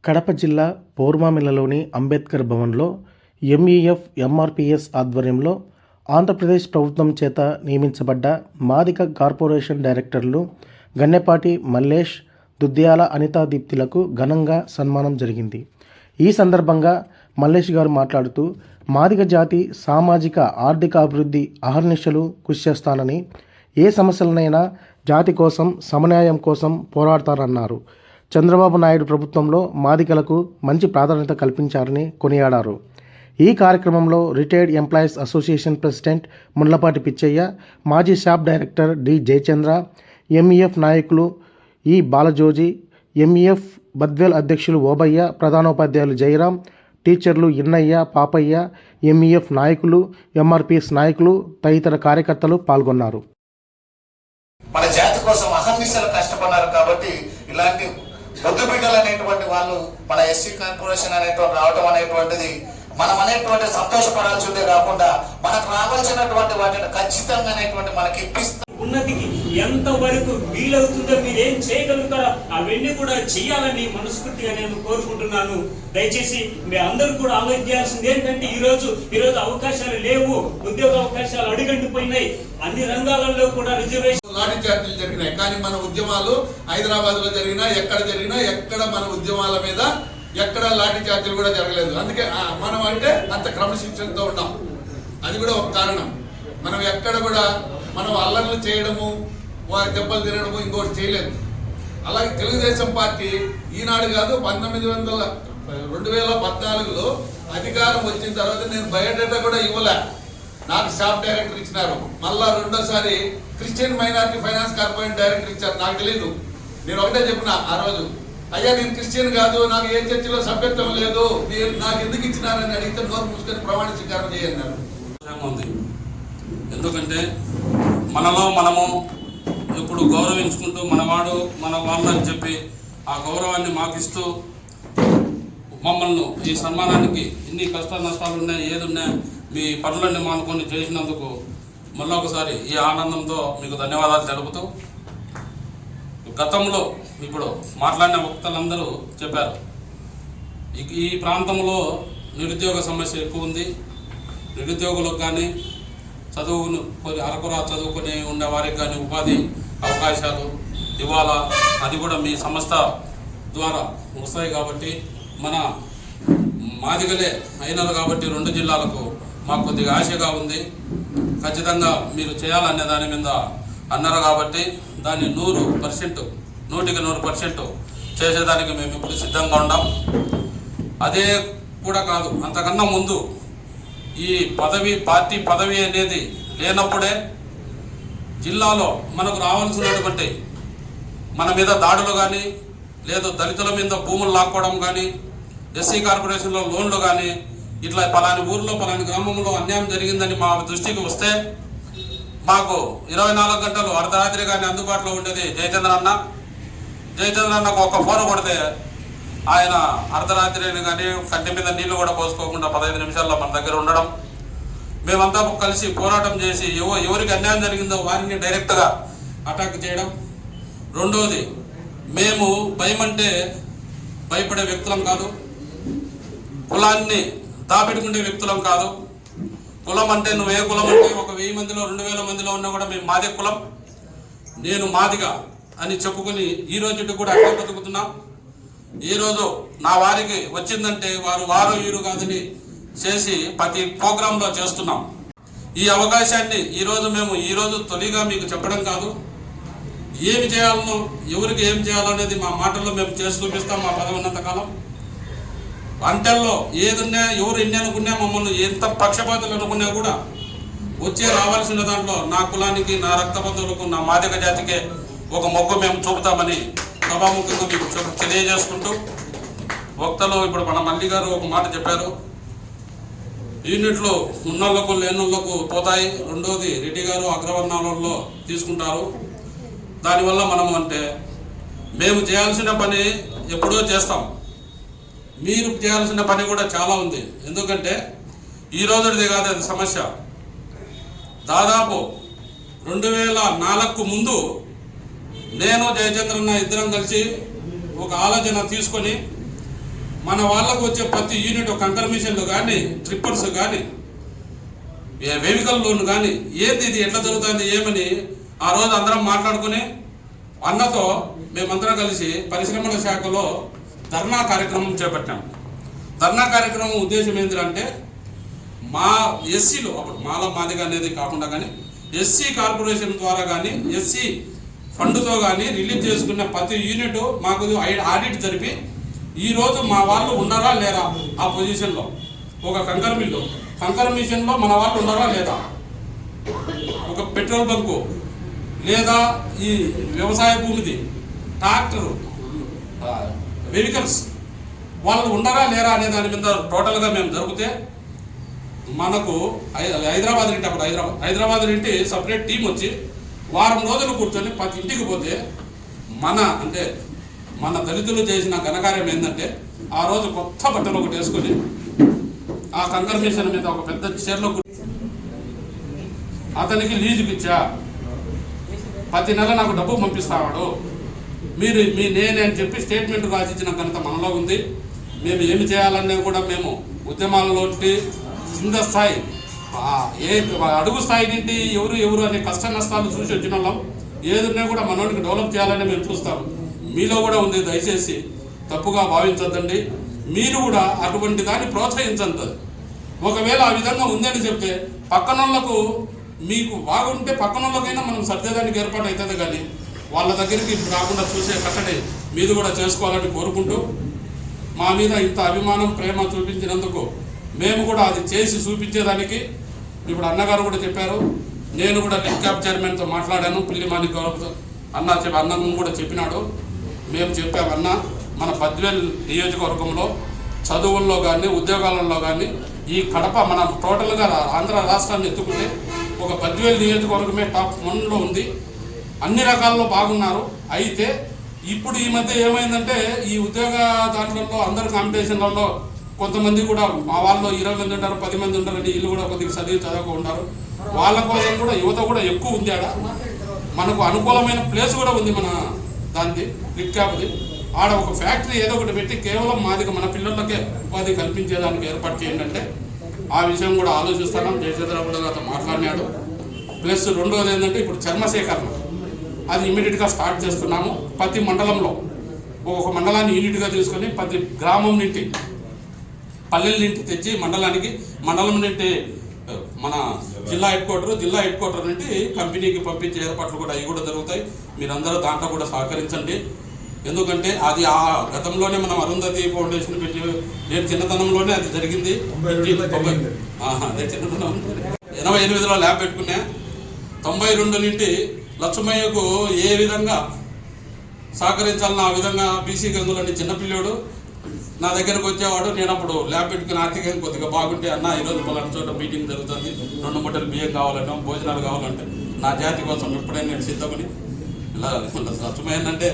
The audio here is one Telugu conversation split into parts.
కడప జిల్లా పౌర్మామిల్లలోని అంబేద్కర్ భవన్లో ఎంఈఎఫ్ ఎంఆర్పిఎస్ ఆధ్వర్యంలో ఆంధ్రప్రదేశ్ ప్రభుత్వం చేత నియమించబడ్డ మాదిగ కార్పొరేషన్ డైరెక్టర్లు గన్నెపాటి మల్లేష్, దుద్యాల అనితా దీప్తిలకు ఘనంగా సన్మానం జరిగింది. ఈ సందర్భంగా మల్లేష్ గారు మాట్లాడుతూ, మాదిగ జాతి సామాజిక ఆర్థిక అభివృద్ధి అహర్నిశలు కృషి చేస్తానని, ఏ సమస్యలనైనా జాతి కోసం సమన్యాయం కోసం పోరాడతారన్నారు. చంద్రబాబు నాయుడు ప్రభుత్వంలో మాదిగలకు మంచి ప్రాధాన్యత కల్పించారని కొనియాడారు. ఈ కార్యక్రమంలో retired employees association president Mullapati Pichaiah, మాజీ SAAP director D Jayachandra, MEF నాయకులు ఈ బాలజోజి, ఎంఈఎఫ్ బద్వేల్ అధ్యక్షులు ఓబయ్య, ప్రధానోపాధ్యాయులు జయరాం, టీచర్లు ఇన్నయ్య, పాపయ్య, ఎంఈఎఫ్ నాయకులు, ఎంఆర్పిఎస్ నాయకులు తదితర కార్యకర్తలు పాల్గొన్నారు. మన జాతి కోసం అహర్నిశలు కష్టపడ్డారు కాబట్టి ఇలాంటి బొద్దు బిడ్డలు అనేటువంటి వాళ్ళు మన ఎస్సీ కార్పొరేషన్ అనేటువంటి రావటం అనేటువంటిది మనం అనేటువంటి సంతోషపడాల్సిందే కాకుండా మనకు రావాల్సినటువంటి వాటిని ఖచ్చితంగా అనేటువంటి మనకి ఇప్పిస్తాం. ఉన్నతికి ఎంత వరకు వీలవుతుందో మీరు ఏం చేయగలుగుతారో అవన్నీ కూడా చెయ్యాలని మనస్ఫూర్తిగా నేను కోరుకుంటున్నాను. దయచేసి మీ అందరూ కూడా ఆలోచించాల్సింది ఏంటంటే ఈ రోజు అవకాశాలు లేవు, ఉద్యోగ అవకాశాలు అడుగంటిపోయినాయి. అన్ని రంగాలలో కూడా రిజర్వేషన్ లాఠీ చార్జీలు జరిగినాయి. కానీ మన ఉద్యమాలు హైదరాబాద్ లో జరిగినా ఎక్కడ మన ఉద్యమాల మీద ఎక్కడ లాఠీ చార్జీలు కూడా జరగలేదు. అందుకే మనం అంటే అంత క్రమశిక్షణతో ఉన్నాం. అది కూడా ఒక కారణం. మనం ఎక్కడ కూడా మనం అల్లర్లు చేయడము, దెబ్బలు తినడము ఇంకోటి చేయలేదు. అలాగే తెలుగుదేశం పార్టీ ఈనాడు కాదు 2014లో అధికారం వచ్చిన తర్వాత నేను బయోడేటా కూడా ఇవ్వలే. నాకు స్టాఫ్ డైరెక్టర్ ఇచ్చినారు. మళ్ళా రెండోసారి Christian minority finance corporation director ఇచ్చారు. నాకు తెలీదు. నేను ఒకటే చెప్పిన ఆ రోజు, అయ్యా నేను క్రిస్టియన్ కాదు, నాకు ఏ చర్చిలో సభ్యత్వం లేదు, మీరు నాకు ఎందుకు ఇచ్చినారని అడిగితే నోరు మూసుకొని ప్రమాణ స్వీకారం చేయన్నారు. ఎందుకంటే మనలో మనము ఇప్పుడు గౌరవించుకుంటూ మనవాడు మన వాళ్ళు అని చెప్పి ఆ గౌరవాన్ని మాకిస్తూ మమ్మల్ని ఈ సన్మానానికి ఇన్ని కష్ట నష్టాలు ఉన్నాయి, ఏదున్నా మీ పనులన్నీ మానుకొని చేసినందుకు మళ్ళీ ఒకసారి ఈ ఆనందంతో మీకు ధన్యవాదాలు తెలుపుతూ, గతంలో ఇప్పుడు మాట్లాడిన వక్తలందరూ చెప్పారు, ఈ ప్రాంతంలో నిరుద్యోగ సమస్య ఎక్కువ ఉంది. నిరుద్యోగులకు కానీ అరకురా చదువుకొని ఉండే వారికి కానీ ఉపాధి అవకాశాలు ఇవ్వాలా, అది కూడా మీ సంస్థ ద్వారా వస్తాయి. కాబట్టి మన మాదిగలే అయినారు కాబట్టి 2 జిల్లాలకు మాకు కొద్దిగా ఆశగా ఉంది. ఖచ్చితంగా మీరు చేయాలనే దాని మీద అన్నారు కాబట్టి దాన్ని 100%, 100% చేసేదానికి మేము ఇప్పుడు సిద్ధంగా ఉన్నాం. అదే కూడా కాదు, అంతకన్నా ముందు ఈ పార్టీ పదవి అనేది లేనప్పుడే జిల్లాలో మనకు రావాల్సినటువంటి మన మీద దాడులు కానీ, లేదు దళితుల మీద భూములు లాక్కోవడం కానీ, ఎస్సీ కార్పొరేషన్లో లోన్లు కానీ, ఇట్లా పలాని ఊర్లో పలాని గ్రామంలో అన్యాయం జరిగిందని మా దృష్టికి వస్తే మాకు 24 గంటలు అర్ధరాత్రి కానీ అందుబాటులో ఉండేది జయచంద్ర అన్నకు ఒక్క ఫోన్ కొడితే ఆయన అర్ధరాత్రిని కానీ కంటి మీద నీళ్లు కూడా పోసుకోకుండా 15 నిమిషాల్లో మన దగ్గర ఉండడం, మేమంతా కలిసి పోరాటం చేసి ఎవరికి అన్యాయం జరిగిందో వారిని డైరెక్ట్గా అటాక్ చేయడం. రెండోది, మేము భయమంటే భయపడే వ్యక్తులం కాదు, కులాన్ని దాపెట్టుకునే వ్యక్తులం కాదు. కులం అంటే నువ్వు ఏ కులం అంటే 1000 మందిలో 2000 మందిలో ఉన్నా కూడా మేము మాదే కులం, నేను మాదిగా అని చెప్పుకుని ఈ రోజు కూడా అట్లా బతుకుతున్నాం. ఈరోజు నా వారికి వచ్చిందంటే వారు వీరు కాదని చేసి ప్రతి ప్రోగ్రాంలో చేస్తున్నాం. ఈ అవకాశాన్ని ఈరోజు తొలిగా మీకు చెప్పడం కాదు, ఏమి చేయాలనో ఎవరికి ఏం చేయాలో అనేది మా మాటల్లో మేము చేసి చూపిస్తాం. మా పదవి ఉన్నంత కాలం అంటల్లో ఏదన్నా ఎవరు ఎన్ని అనుకున్నా, మమ్మల్ని ఎంత పక్షపాతాలు అనుకున్నా కూడా వచ్చే రావాల్సిన దాంట్లో నా కులానికి, నా రక్త బంధువులకు, నా మాదిగ జాతికే ఒక మొగ్గు మేము చూపుతామని సభాముఖంగా మీకు తెలియజేసుకుంటూ, వక్తలు ఇప్పుడు మన మల్లి గారు ఒక మాట చెప్పారు, యూనిట్లు ఉన్నోళ్లకు లేనోళ్లకు పోతాయి. రెండోది, రెడ్డి గారు అగ్రవర్ణాలలో తీసుకుంటారు. దానివల్ల మనం అంటే మేము చేయాల్సిన పని ఎప్పుడో చేస్తాం, మీరు చేయాల్సిన పని కూడా చాలా ఉంది. ఎందుకంటే ఈ రోజుది కాదు అది సమస్య. దాదాపు 2004కు ముందు నేను జయచంద్రన్న ఇద్దరం కలిసి ఒక ఆలోచన తీసుకొని మన వాళ్ళకు వచ్చే ప్రతి యూనిట్ కంకర్ మిషన్లు కానీ, ట్రిప్పర్స్ కానీ, వెహికల్ లోన్ కానీ ఏంది ఇది ఎట్లా జరుగుతుంది ఏమని ఆ రోజు అందరం మాట్లాడుకుని అన్నతో మేమందరం కలిసి పరిశ్రమల శాఖలో ధర్నా కార్యక్రమం చేపట్టాము. ధర్నా కార్యక్రమం ఉద్దేశం ఏంటంటే మా ఎస్సీలో అప్పుడు మాదిగ అనేది కాకుండా కానీ ఎస్సీ కార్పొరేషన్ ద్వారా కానీ ఎస్సీ ఫండ్తో కానీ రిలీజ్ చేసుకున్న ప్రతి యూనిట్ మాకు ఆడిట్ జరిపి ఈరోజు మా వాళ్ళు ఉన్నారా లేరా ఆ పొజిషన్లో, ఒక కంకర్ మిషన్లో మన వాళ్ళు ఉన్నారా లేదా, ఒక పెట్రోల్ బంకు లేదా ఈ వ్యవసాయ భూమిది ట్రాక్టరు వెహికల్స్ వాళ్ళు ఉన్నారా లేరా అనే దాని మీద టోటల్గా మేము జరిగితే మనకు హైదరాబాద్ నుండి అప్పుడు హైదరాబాద్ నుండి సపరేట్ టీం వచ్చి వారం రోజులు కూర్చొని ప్రతి ఇంటికి పోతే మన దళితులు చేసిన ఘనకార్యం ఏంటంటే ఆ రోజు కొత్త బట్టలు ఒకటి వేసుకొని ఆ కంకర్ మిషన్ మీద ఒక పెద్ద చీరలో అతనికి లీజుకి ఇచ్చా, ప్రతి నెల నాకు డబ్బు పంపిస్తావాడు, మీరు నేనే అని చెప్పి స్టేట్మెంట్ రాసిచ్చిన ఘనత మనలో ఉంది. మేము ఏమి చేయాలనే కూడా మేము ఉద్యమాలలో కింద స్థాయి అడుగు స్థాయి నుండి ఎవరు అనే కష్ట నష్టాలు చూసి వచ్చిన వాళ్ళం. ఏదున్నా కూడా మనోడికి డెవలప్ చేయాలని మేము చూస్తాం. మీలో కూడా ఉంది, దయచేసి తప్పుగా భావించద్దండి. మీరు కూడా అటువంటి దాన్ని ప్రోత్సహించద్దు. ఒకవేళ ఆ విధంగా ఉందని చెప్తే పక్కనోళ్లకు మీకు బాగుంటే పక్కనోళ్ళకైనా మనం సర్దేదానికి ఏర్పాటు అవుతుంది, కానీ వాళ్ళ దగ్గరికి రాకుండా చూసే కట్టడి మీరు కూడా చేసుకోవాలని కోరుకుంటూ మా మీద ఇంత అభిమానం ప్రేమ చూపించినందుకు మేము కూడా అది చేసి చూపించేదానికి ఇప్పుడు అన్నగారు కూడా చెప్పారు. నేను కూడా లింక్ క్యాప్ చైర్మన్తో మాట్లాడాను, పిల్లిమాని అన్న కూడా చెప్పినాడు. మేము చెప్పామన్నా మన బద్వేల్ నియోజకవర్గంలో చదువుల్లో కానీ ఉద్యోగాలలో కానీ ఈ కడప మన టోటల్గా ఆంధ్ర రాష్ట్రాన్ని ఎత్తుకుంటే ఒక బద్వేల్ నియోజకవర్గమే టాప్ 1లో ఉంది. అన్ని రకాల్లో బాగున్నారు. అయితే ఇప్పుడు ఈ మధ్య ఏమైందంటే ఈ ఉద్యోగ దాంట్లో అందరు కాంపిటీషన్లలో కొంతమంది కూడా మా వాళ్ళు 20 మంది ఉంటారు, 10 మంది ఉంటారని వీళ్ళు కూడా కొద్దిగా చదువుకు ఉంటారు. వాళ్ళ కోసం కూడా యువత కూడా ఎక్కువ ఉంది. ఆడ మనకు అనుకూలమైన ప్లేస్ కూడా ఉంది, మన దాన్ని లిక్ క్యాప్ది. ఆడ ఒక ఫ్యాక్టరీ ఏదో ఒకటి పెట్టి కేవలం మాదిగా మన పిల్లలకే ఉపాధి కల్పించేదానికి ఏర్పాటు చేయండి అంటే ఆ విషయం కూడా ఆలోచిస్తున్నాం. జయచంద్ర కూడా నాతో మాట్లాడినాడు. ప్లస్ రెండోది ఏంటంటే ఇప్పుడు చర్మ సేకరణ అది ఇమీడియట్గా స్టార్ట్ చేస్తున్నాము. ప్రతి మండలంలో ఒక మండలాన్ని యూనిట్గా తీసుకొని ప్రతి గ్రామం నుండి పల్లెల నుండి తెచ్చి మండలం నుండి మన జిల్లా హెడ్ క్వార్టర్ నుండి కంపెనీకి పంపించే ఏర్పాట్లు కూడా అవి కూడా జరుగుతాయి. మీరందరూ దాంట్లో కూడా సహకరించండి. ఎందుకంటే అది ఆ గతంలోనే మనం అరుంధతి ఫౌండేషన్ పెట్టి నేను చిన్నతనంలోనే అది జరిగింది. అదే చిన్నతనం 88లో ల్యాబ్ పెట్టుకున్నా. 92 నుండి లక్ష్మయ్యకు ఏ విధంగా సహకరించాలని ఆ విధంగా బీసీ గంగులని చిన్నపిల్లోడు నా దగ్గరకు వచ్చేవాడు. నేను అప్పుడు ల్యాబ్ పెట్టుకుని ఆర్థికంగా కొద్దిగా బాగుంటే అన్న ఈరోజు పలానా చోట మీటింగ్ జరుగుతుంది, 2 మూటలు బియ్యం కావాలన్నా భోజనాలు కావాలంటే నా జాతి కోసం ఎప్పుడైనా నేను సిద్ధమని ఇలా లక్ష్మయ్యనంటే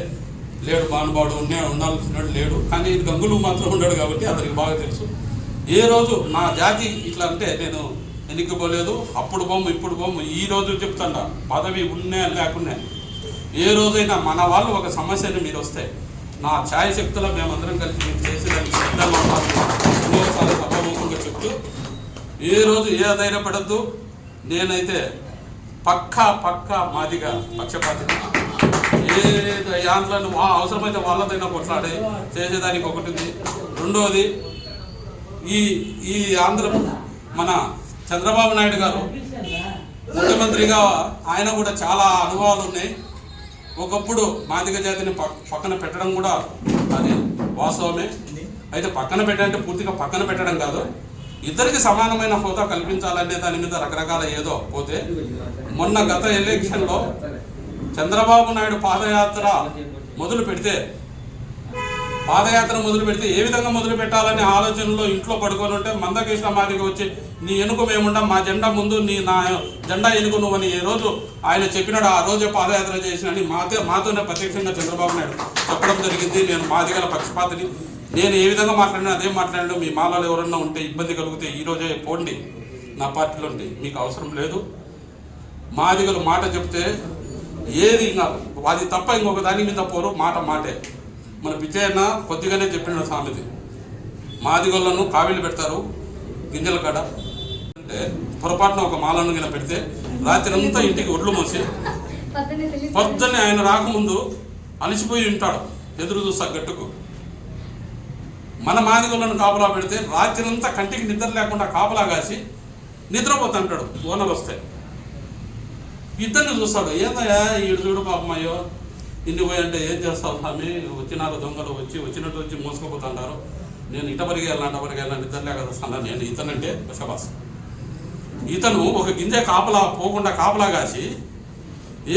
లేడు, మానుభావుడు ఉండాల్సినట్టు లేడు. కానీ గంగులు మాత్రం ఉన్నాడు కాబట్టి అతనికి బాగా తెలుసు. ఏ రోజు నా జాతి ఇట్లా అంటే నేను ఎన్నికపోలేదు. అప్పుడు బొమ్మ ఇప్పుడు బొమ్మ ఈ రోజు చెప్తాను, పదవి ఉన్నా లేకున్నా ఏ రోజైనా మన వాళ్ళు ఒక సమస్యని మీరు వస్తే నా ఛాయశక్తిలో మేమందరం కలిసి మీరు చేసేదానికి సిద్ధంగా ఉంటాను సభాముఖంగా చెప్తూ ఏ రోజు ఏ ధైర్యపడద్దు. నేనైతే పక్కా మాదిగా పక్షపాతి. ఏ యాంత్రాన్ని అవసరమైతే వాళ్ళదైనా కొట్లాడే చేసేదానికి ఒకటి ఉంది. రెండోది ఈ ఆంధ్ర మన చంద్రబాబు నాయుడు గారు ముఖ్యమంత్రిగా ఆయన కూడా చాలా అనుభవాలు ఉన్నాయి. ఒకప్పుడు మాదిగ జాతిని పక్కన పెట్టడం కూడా అది వాస్తవమే. అయితే పక్కన పెట్టాలంటే పూర్తిగా పక్కన పెట్టడం కాదు, ఇద్దరికి సమానమైన హోదా కల్పించాలనే దాని మీద రకరకాల ఏదో పోతే మొన్న గత ఎలక్షన్లో చంద్రబాబు నాయుడు పాదయాత్ర మొదలు పెడితే ఏ విధంగా మొదలు పెట్టాలనే ఆలోచనలో ఇంట్లో పడుకొని ఉంటే మందకృష్ణ మాదిగా వచ్చి నీ ఎనుక మేముంటాం, మా జెండా ముందు నా జెండా ఎనుక నువ్వని ఏ రోజు ఆయన చెప్పినాడు. ఆ రోజే పాదయాత్ర చేసినని మాతోనే ప్రత్యక్షంగా చంద్రబాబు నాయుడు చెప్పడం జరిగింది. నేను మాదిగల పక్షపాతిని, నేను ఏ విధంగా మాట్లాడినా అదే మాట్లాడినా మీ మాలలో ఎవరన్నా ఉంటే ఇబ్బంది కలిగితే ఈరోజే పోండి, నా పార్టీలో ఉండి మీకు అవసరం లేదు. మాదిగలు మాట చెప్తే ఏది ఇంకా అది తప్ప ఇంకొక దాని మీద పోరు, మాటే. మన విజయన్న కొద్దిగానే చెప్పిన సామెది, మాదిగోళ్ళను కావిళ్ళు పెడతారు గింజల కాడ. అంటే పొరపాటున ఒక మాలను గిన పెడితే రాత్రి అంతా ఇంటికి ఒడ్లు మోసి పొద్దున్నే ఆయన రాకముందు అలసిపోయి ఉంటాడు, ఎదురు చూస్తా గట్టుకు. మన మాదిగోళ్ళను కాపలా పెడితే రాత్రి అంతా కంటికి నిద్ర లేకుండా కాపలా కాసి నిద్రపోతుంటాడు. ఓనర్ వస్తే ఇద్దరిని చూస్తాడు, ఏందయ్యా ఈడు చూడు పాపమయ్యో ఇన్ని పోయి అంటే ఏం చేస్తావు స్వామి, వచ్చినారు దొంగలు వచ్చినట్టు వచ్చి మోసుకుపోతుంటారు, నేను ఇటపరిగి వెళ్ళాను నిద్ర లేక వస్తాను. నేను ఇతనంటే శబాస్. ఇతను ఒక గింజ కాపలా పోకుండా కాపలా కాసి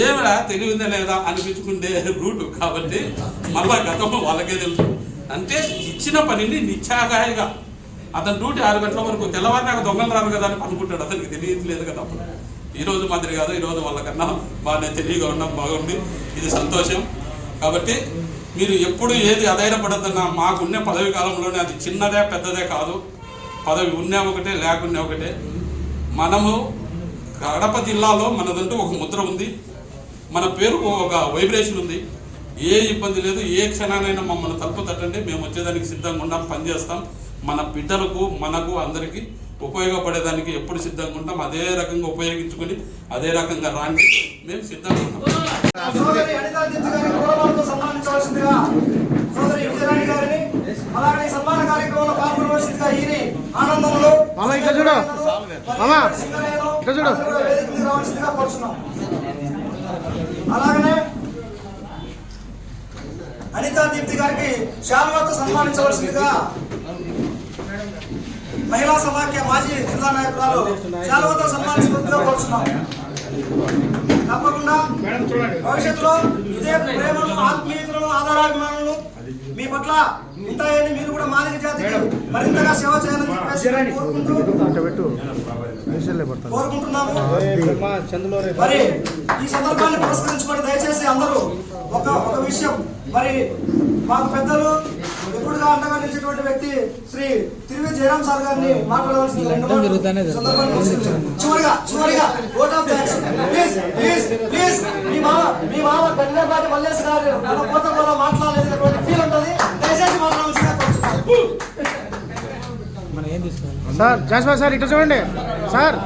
ఏమిరా తెలివిందా లేదా అనిపించుకుంటే రూటు కాబట్టి మళ్ళా గతంలో వాళ్ళకే తెలుసు. అంటే ఇచ్చిన పనిని నిత్యాగాయగా అతను డ్యూటీ 6 గంటల వరకు తెల్లవారినాక దొంగలు రారు కదా అని అనుకుంటాడు. అతనికి తెలియట్లేదు కదా. అప్పుడు ఈరోజు మాదిరి కాదు, ఈరోజు వాళ్ళకన్నా బాగానే తెలివిగా ఉండడం బాగుంది, ఇది సంతోషం. కాబట్టి మీరు ఎప్పుడు ఏది అధైర్యపడద్దన్నా, మాకున్న పదవి కాలంలోనే అది చిన్నదే పెద్దదే కాదు, పదవి ఉన్నా ఒకటే లేకున్నా ఒకటే. మనము కడప జిల్లాలో మనదంటూ ఒక ముద్ర ఉంది, మన పేరుకు ఒక వైబ్రేషన్ ఉంది. ఏ ఇబ్బంది లేదు, ఏ క్షణానైనా మమ్మల్ని తలుపు తట్టండి, మేము వచ్చేదానికి సిద్ధంగా ఉన్నాం, పనిచేస్తాం. మన బిడ్డలకు మనకు అందరికీ ఉపయోగపడేదానికి ఎప్పుడు సిద్ధంగా ఉంటాం. అదే రకంగా ఉపయోగించుకొని అదే రకంగా రాండి, మేము సిద్ధంగా ఉంటాం. సోదరి అనితా దిత్తి గారిని పూలమాలతో సన్మానించవలసిందిగా, సోదరి విజయరాణి గారిని అలాగే సన్మాన కార్యక్రమంలో పాల్గొనవలసిందిగా ఈయన ఆనందంలో వేదిక రావాల్సిందిగా కోరుతున్నాం. అలాగనే అనితా దీప్తి గారికి శాలువాతో సన్మానించవలసిందిగా మహిళా సమాఖ్య మాజీ జిల్లా నాయకురాలు శాలువాతో సన్మానించవలసిందిగా కోరుతున్నాం. తప్పకుండా భవిష్యత్తులో ఇదే ప్రేమను, ఆత్మీయతలను, ఆధారాభిమానులను మీ పట్ల ఉంటాయని, మీరు కూడా మాదిగ జాతికి మరింతగా సేవ చేయాలని చెప్పేసి కోరుకుంటున్నాము. మరి ఈ సందర్భాన్ని పురస్కరించుకొని దయచేసి అందరూ ఒక విషయం, మరి మాకు పెద్దలు ఎప్పుడుగా అండగా నిలిచేటువంటి వ్యక్తి శ్రీ తిరువి జయరాం సార్ గారిని మాట్లాడవలసింది. చివరిగా ఓట్ ఆఫ్ థాంక్స్. ప్లీజ్ మీ మామ గండ్లపాటి మల్లేష్ గారు మన కోట కూడా మాట్లాడలేదటువంటి ఫీల్ ఉంటుంది, దయచేసి మాట్లాడవలసిందిగా కోరుతున్నాను. సార్ జాస్వా సార్ ఇటు చూడండి సార్.